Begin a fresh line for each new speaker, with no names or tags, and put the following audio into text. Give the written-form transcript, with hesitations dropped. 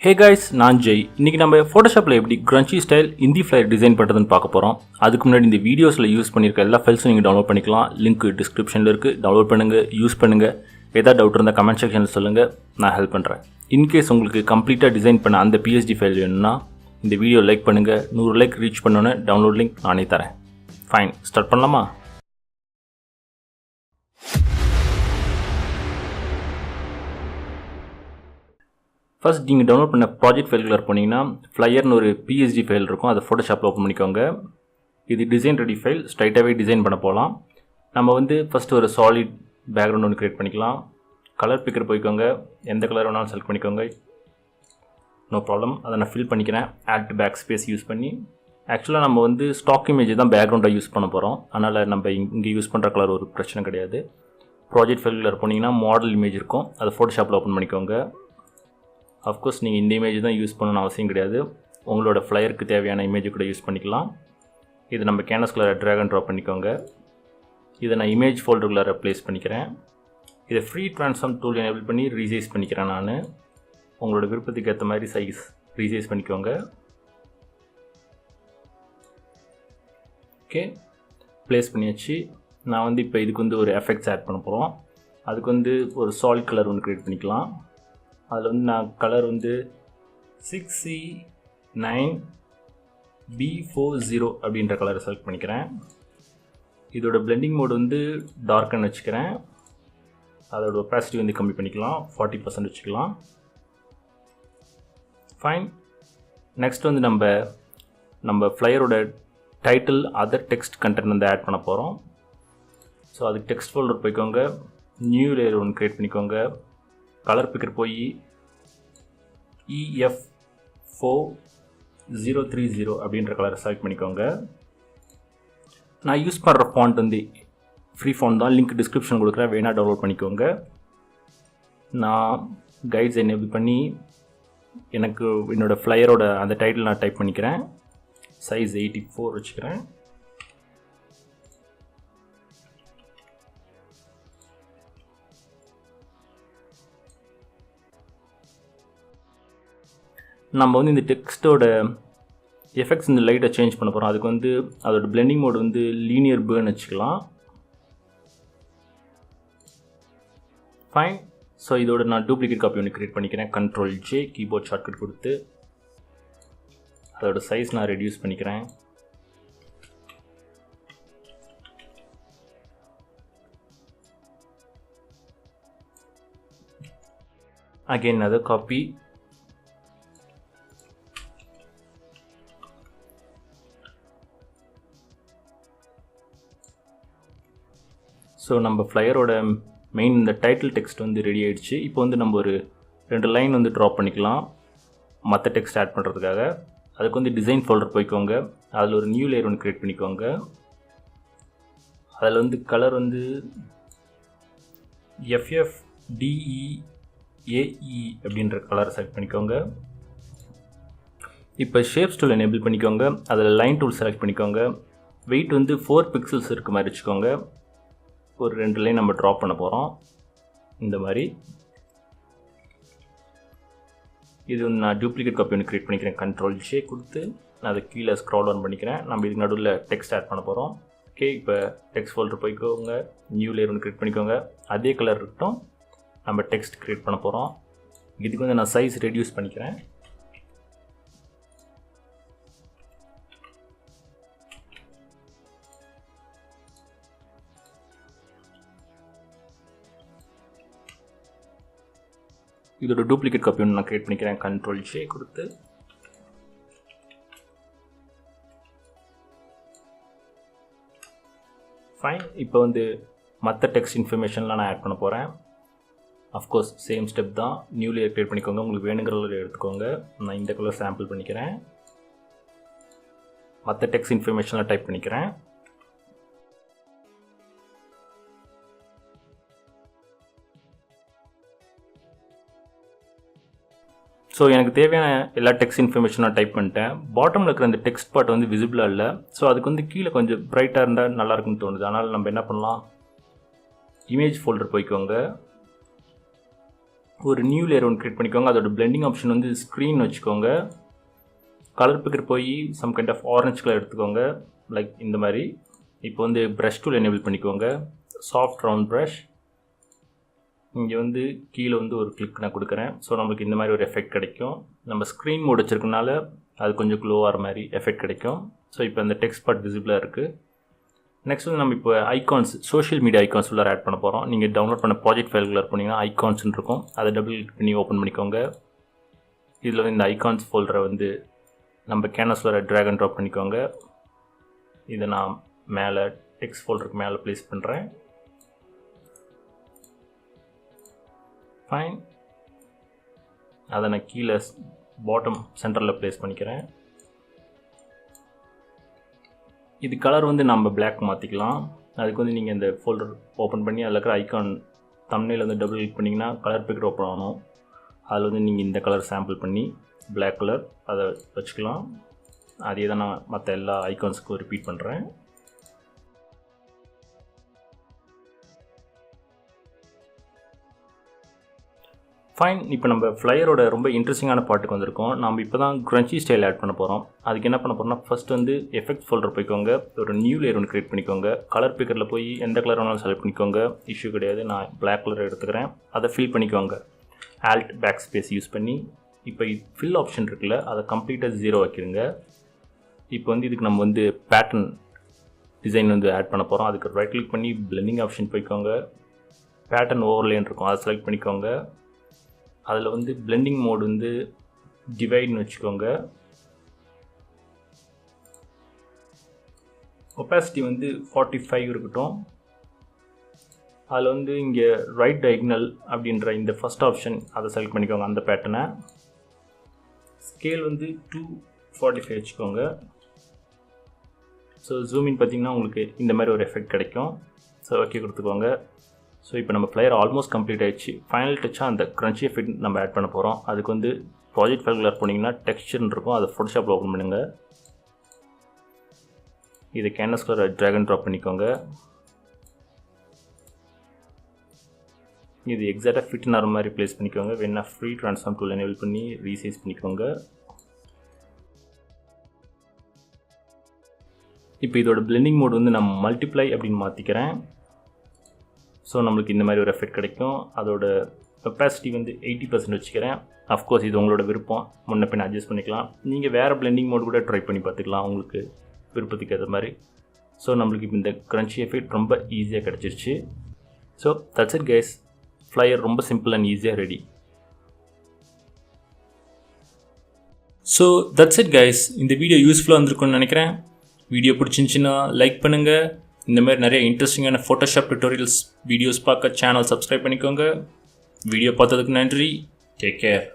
Hey guys, நான் ஜெய். இன்னைக்கு நம்ம Photoshopல எப்படி grunge style indie flyer design பண்றதுன்னு பார்க்க போறோம். அதுக்கு முன்னாடி இந்த வீடியோஸ்ல யூஸ் பண்ணிருக்க எல்லா ஃபைல்ஸும் நீங்க டவுன்லோட் பண்ணிக்கலாம். லிங்க் டிஸ்கிரிப்ஷன்ல இருக்கு. டவுன்லோட் பண்ணுங்க, யூஸ் பண்ணுங்க. ஏதாவது டவுட் இருந்தா கமெண்ட் செக்ஷன்ல சொல்லுங்க. நான் ஹெல்ப் பண்றேன். இன் கேஸ் உங்களுக்கு கம்ப்ளீட்டா டிசைன் பண்ண அந்த PSD ஃபைல் வேணும்னா இந்த வீடியோ லைக் பண்ணுங்க. 100 லைக் ரீச் பண்ணனும் டவுன்லோட் லிங்க் நானே தரேன். ஃபைன், ஸ்டார்ட் பண்ணலாமா? ஃபர்ஸ்ட் நீங்கள் டவுன்லோட் பண்ண ப்ராஜெக்ட் ஃபைல்குள்ளே போனீங்கன்னா ஃப்ளையர்னு ஒரு PSD ஃபைல் இருக்கும். அதை ஃபோட்டோஷாப்பில் ஓப்பன் பண்ணிக்கோங்க. இது டிசைன் ரெடி ஃபைல். ஸ்ட்ரைட்டாகவே டிசைன் பண்ண போகலாம். நம்ம ஃபஸ்ட்டு ஒரு சாலிட் பேக்ரவுண்ட் ஒன்று க்ரியேட் பண்ணிக்கலாம். கலர் பிக்கர் போய்க்கோங்க. எந்த கலர் வேணாலும் செலக்ட் பண்ணிக்கோங்க. No problem. அதை நான் ஃபில் பண்ணிக்கிறேன். ஆட் பேக் ஸ்பேஸ் யூஸ் பண்ணி. ஆக்சுவலாக நம்ம ஸ்டாக் இமேஜ் தான் பேக்ரவுண்டாக யூஸ் பண்ண போகிறோம். அதனால் நம்ம இங்கே யூஸ் பண்ணுற கலர் ஒரு பிரச்சனை கிடையாது. ப்ராஜெக்ட் ஃபைல்குள்ளே போனீங்கன்னா மாடல் இமேஜ் இருக்கும். அதை ஃபோட்டோஷாப்பில் ஓப்பன் பண்ணிக்கோங்க. அஃப்கோர்ஸ் நீங்கள் இந்த இமேஜ் தான் யூஸ் பண்ணணும்னு அவசியம் கிடையாது. உங்களோட ஃப்ளையருக்கு தேவையான இமேஜ் கூட யூஸ் பண்ணிக்கலாம். இது நம்ம கேன்வாஸ் கலரை ட்ராக் அண்ட் ட்ராப் பண்ணிக்கோங்க. இதை நான் இமேஜ் ஃபோல்டருக்குள்ளார ப்ளேஸ் பண்ணிக்கிறேன். இதை ஃப்ரீ ட்ரான்ஸ்ஃபார்ம் டூல் எனேபிள் பண்ணி ரீசைஸ் பண்ணிக்கிறேன். நான் உங்களோட விருப்பத்துக்கு ஏற்ற மாதிரி சைஸ் ரீசைஸ் பண்ணிக்கோங்க. ஓகே, ப்ளேஸ் பண்ணியாச்சு. நான் இப்போ இதுக்கு ஒரு எஃபெக்ட்ஸ் ஆட் பண்ண போகிறோம். அதுக்கு ஒரு சாலிட் கலர் ஒன்று க்ரியேட் பண்ணிக்கலாம். அதில் நான் கலர் 6C9B40 அப்படின்ற கலரை செலக்ட் பண்ணிக்கிறேன். இதோட பிளெண்டிங் மோடு டார்க்குன்னு வச்சுக்கிறேன். அதோட ஒப்பாசிட்டி கம்மி பண்ணிக்கலாம். 40% வச்சுக்கலாம். ஃபைன். நெக்ஸ்ட் நம்ம ஃப்ளையரோட title other text content add பண்ண போகிறோம். ஸோ அதுக்கு டெக்ஸ்ட் ஃபோல்டர் போய்க்கோங்க. நியூ லேயர் ஒன்று க்ரியேட் பண்ணிக்கோங்க. கலர் பிக்கர் போய் EF4030 அப்படின்ற கலரை செலக்ட் பண்ணிக்கோங்க. நான் யூஸ் பண்ணுற ஃபாண்ட் ஃப்ரீ ஃபாண்ட் தான். லிங்க் டிஸ்கிரிப்ஷன் கொடுக்குறேன், வேணால் டவுன்லோட் பண்ணிக்கோங்க. நான் கைட்ஸ் எனேபிள் பண்ணி எனக்கு என்னோடய ஃப்ளையரோட அந்த டைட்டில் நான் டைப் பண்ணிக்கிறேன். சைஸ் 84 வச்சுக்கிறேன். நம்ம இந்த டெக்ஸ்ட்டோட எஃபெக்ட்ஸ் இந்த லைட்டை சேஞ்ச் பண்ண போகிறோம். அதுக்கு அதோட பிளெண்டிங் மோடு லீனியர் பேர்ன் வச்சுக்கலாம். ஃபைன். ஸோ இதோட நான் டூப்ளிகேட் காப்பி ஒன்று க்ரியேட் பண்ணிக்கிறேன். Ctrl+J கீபோர்ட் ஷார்ட்கட் கொடுத்து அதோட சைஸ் நான் ரெடியூஸ் பண்ணிக்கிறேன். அகெயின் அதை காப்பி. ஸோ நம்ம ஃப்ளையரோட மெயின் இந்த டைட்டில் டெக்ஸ்ட் ரெடி ஆகிடுச்சு. இப்போ நம்ம ஒரு 2 லைன் ட்ராப் பண்ணிக்கலாம் மற்ற டெக்ஸ்ட் ஆட் பண்ணுறதுக்காக. அதுக்கு டிசைன் ஃபோல்டர் போய்க்கோங்க. அதில் ஒரு நியூ லேயர் ஒன்று க்ரியேட் பண்ணிக்கோங்க. அதில் கலர் FFDEAE அப்படின்ற கலரை செலக்ட் பண்ணிக்கோங்க. இப்போ ஷேப்ஸ் டூல் எனேபிள் பண்ணிக்கோங்க. அதில் லைன் டூல் செலக்ட் பண்ணிக்கோங்க. வெயிட் 4 பிக்சல்ஸ் இருக்க மாதிரி வச்சுக்கோங்க. ஒரு 2 லைன் நம்ம ட்ராப் பண்ண போகிறோம். இந்த மாதிரி இது நான் டூப்ளிகேட் காப்பி ஒன்று க்ரியேட் பண்ணிக்கிறேன். Ctrl+J கொடுத்து நான் அதை கீழே ஸ்க்ரால் டவுன் பண்ணிக்கிறேன். நம்ம இதுக்கு நடுவில் டெக்ஸ்ட் ஆட் பண்ண போகிறோம். ஓகே, இப்போ டெக்ஸ்ட் ஃபோல்டர் போய்க்கோங்க. நியூ லேயர் ஒன்று க்ரியேட் பண்ணிக்கோங்க. அதே கலர் இருக்கட்டும். நம்ம டெக்ஸ்ட் க்ரியேட் பண்ண போகிறோம். இதுக்கு நான் சைஸ் ரெடியூஸ் பண்ணிக்கிறேன். இதோட டூப்ளிகேட் காப்பி ஒன்று நான் க்ரியேட் பண்ணிக்கிறேன். Ctrl+J கொடுத்து ஃபைன். இப்போ மற்ற டெக்ஸ்ட் இன்ஃபர்மேஷன்லாம் நான் ஆட் பண்ண போகிறேன். அஃப்கோர்ஸ் சேம் ஸ்டெப் தான். நியூ லேயர் க்ரியேட் பண்ணிக்கோங்க. உங்களுக்கு வேணுங்கிற கலர் எடுத்துக்கோங்க. நான் இந்த கலர் சாம்பிள் பண்ணிக்கிறேன். மற்ற டெக்ஸ்ட் இன்ஃபர்மேஷன்லாம் டைப் பண்ணிக்கிறேன். ஸோ எனக்கு தேவையான எல்லா டெக்ஸ்ட் இன்ஃபர்மேஷன் நான் டைப் பண்ணிட்டேன். பாட்டமில் இருக்கிற அந்த டெக்ஸ்ட் பார்ட் விசிபிளாக இல்லை. ஸோ அதுக்கு கீழே கொஞ்சம் பிரைட்டாக இருந்தால் நல்லாயிருக்குன்னு தோணுது. அதனால் நம்ம என்ன பண்ணலாம், இமேஜ் ஃபோல்டர் போய்க்கோங்க. ஒரு நியூ லேயர் ஒன்று க்ரியேட் பண்ணிக்கோங்க. அதோட பிளெண்டிங் ஆப்ஷன் வந்து ஸ்க்ரீன் வச்சுக்கோங்க. கலர் பிக்கர் போய் some kind of orange colour எடுத்துக்கோங்க, லைக் இந்த மாதிரி. இப்போ வந்து ப்ரஷ் டூல் எனேபிள் பண்ணிக்கோங்க. Soft round brush. இங்கே வந்து கீழே வந்து ஒரு கிளிக் நான் கொடுக்குறேன். ஸோ நம்மளுக்கு இந்த மாதிரி ஒரு எஃபெக்ட் கிடைக்கும். நம்ம ஸ்க்ரீன் மோட் வச்சுருக்கனால அது கொஞ்சம் க்ளோவாகிற மாதிரி எஃபெக்ட் கிடைக்கும். ஸோ இப்போ அந்த டெக்ஸ்ட் பார்ட் விசிபிளாக இருக்குது. நெக்ஸ்ட் வந்து நம்ம இப்போ ஐகான்ஸ், சோஷியல் மீடியா ஐகான்ஸ் உள்ளார ஆட் பண்ண போகிறோம். நீங்கள் டவுன்லோட் பண்ண ப்ராஜெக்ட் ஃபைல்குள்ளே போனீங்கன்னா ஐகான்ஸ்ன்னு இருக்கும். அதை டபுள் கிளிக் பண்ணி ஓப்பன் பண்ணிக்கோங்க. இதில் வந்து இந்த ஐகான்ஸ் ஃபோல்டரை வந்து நம்ம கேன்வாஸில் ட்ராக் அண்ட் ட்ராப் பண்ணிக்கோங்க. இதை நான் மேலே டெக்ஸ்ட் ஃபோல்டருக்கு மேலே ப்ளேஸ் பண்ணுறேன். ஃபைன். அதை நான் கீழே பாட்டம் சென்டரில் ப்ளேஸ் பண்ணிக்கிறேன். இது கலர் வந்து நம்ம பிளாக் மாற்றிக்கலாம். அதுக்கு வந்து நீங்கள் இந்த ஃபோல்டர் ஓப்பன் பண்ணி அதில் இருக்கிற ஐகான் தம்ப்நெயில் வந்து டபுள் கிளிக் பண்ணிங்கன்னா கலர் பிக்கர் ஓப்பன் ஆகணும். அதில் வந்து நீங்கள் இந்த கலர் சாம்பிள் பண்ணி பிளாக் கலர் அதை வச்சுக்கலாம். அதே தான் நான் மற்ற எல்லா ஐகான்ஸுக்கும் ரிப்பீட் பண்ணுறேன். ஃபைன். இப்போ நம்ம ஃப்ளையரோட ரொம்ப இன்ட்ரெஸ்டிங்கான பாட்டுக்கு வந்திருக்கோம். நம்ம இப்போ தான் க்ரன்ச்சி ஸ்டைல் ஆட் பண்ண போகிறோம். அதுக்கு என்ன பண்ண போகிறோம்னா, ஃபஸ்ட் வந்து எஃபெக்ட் ஃபோல்டர் போய்க்கோங்க. ஒரு நியூ லேயர் ஒன்று க்ரியேட் பண்ணிக்கோங்க. கலர் பிக்கரில் போய் எந்த கலர் வேணாலும் செலக்ட் பண்ணிக்கோங்க, இஷ்யூ கிடையாது. நான் பிளாக் கலர் எடுத்துக்கிறேன். அதை ஃபில் பண்ணிக்கோங்க. ஆல்ட் பேக் ஸ்பேஸ் யூஸ் பண்ணி. இப்போ ஃபில் ஆப்ஷன் இருக்குல்ல, அதை கம்ப்ளீட்டாக 0 வைக்கிறங்க. இப்போ வந்து இதுக்கு நம்ம வந்து பேட்டர்ன் டிசைன் வந்து ஆட் பண்ண போகிறோம். அதுக்கு ரைட் கிளிக் பண்ணி பிளெண்டிங் ஆப்ஷன் போய்க்கோங்க. பேட்டர்ன் ஓவர்லேன்னு இருக்கும், அதை செலக்ட் பண்ணிக்கோங்க. அதில் வந்து பிளெண்டிங் மோட் வந்து டிவைட்னு வச்சுக்கோங்க. ஒப்பாசிட்டி வந்து 45 இருக்கட்டும். அதில் வந்து இங்கே ரைட் டயக்னல் அப்படின்ற இந்த ஃபஸ்ட் ஆப்ஷன் அதை செலக்ட் பண்ணிக்கோங்க, அந்த பேட்டர்னை. ஸ்கேல் வந்து 245 வச்சுக்கோங்க. ஸோ ஜூமின் பார்த்திங்கன்னா உங்களுக்கு இந்த மாதிரி ஒரு எஃபெக்ட் கிடைக்கும். ஸோ ஓகே கொடுத்துக்கோங்க. ஸோ இப்போ நம்ம ஃப்ளையர் ஆல்மோஸ்ட் கம்ப்ளீட் ஆகிடுச்சு. ஃபைனல் டச்சாக அந்த க்ரன்ச்சி எஃபெக்ட் நம்ம ஆட் பண்ண போகிறோம். அதுக்கு வந்து ப்ராஜெக்ட் ஃபைல்குள்ளே போனீங்கன்னா டெக்ஸ்சர்னு இருக்கும், அதை ஃபோட்டோஷாப்பில் ஓப்பன் பண்ணுங்கள். இதை கேன்வாஸ்குள்ளே ட்ராக் அண்ட் ட்ராப் பண்ணிக்கோங்க. இது எக்ஸாக்டாக ஃபிட்னு ஆகிற மாதிரி ப்ளேஸ் பண்ணிக்கோங்க. வேணா ஃப்ரீ ட்ரான்ஸ்ஃபார்ம் டூல் எனேபிள் பண்ணி ரீசைஸ் பண்ணிக்கோங்க. இப்போ இதோட பிளெண்டிங் மோட் வந்து நான் மல்டிப்ளை அப்படின்னு மாற்றிக்கிறேன். ஸோ நம்மளுக்கு இந்த மாதிரி ஒரு எஃபெக்ட் கிடைக்கும். அதோட கெப்பாசிட்டி வந்து 80% வச்சுக்கிறேன். அஃப்கோர்ஸ் இது உங்களோட விருப்பம், முன்ன பின்ன அட்ஜஸ்ட் பண்ணிக்கலாம். நீங்கள் வேறு பிளெண்டிங் மோட் கூட ட்ரை பண்ணி பார்த்துக்கலாம் உங்களுக்கு விருப்பத்துக்கு ஏற்ற மாதிரி. ஸோ நம்மளுக்கு இப்போ இந்த க்ரன்ச்சி எஃபெக்ட் ரொம்ப ஈஸியாக கிடச்சிருச்சு. So that's it guys. Flyer ரொம்ப சிம்பிள் அண்ட் ஈஸியாக ready. So that's it guys. இந்த வீடியோ யூஸ்ஃபுல்லாக வந்திருக்குன்னு நினைக்கிறேன். வீடியோ பிடிச்சிருந்துச்சின்னா லைக் பண்ணுங்கள். இந்த மாதிரி நிறைய இன்ட்ரெஸ்டிங்கான ஃபோட்டோஷாப் டுட்டோரியல்ஸ் வீடியோஸ் பார்க்க சேனல் சப்ஸ்கிரைப் பண்ணிக்கோங்க. வீடியோ பார்த்ததுக்கு நன்றி. Take care.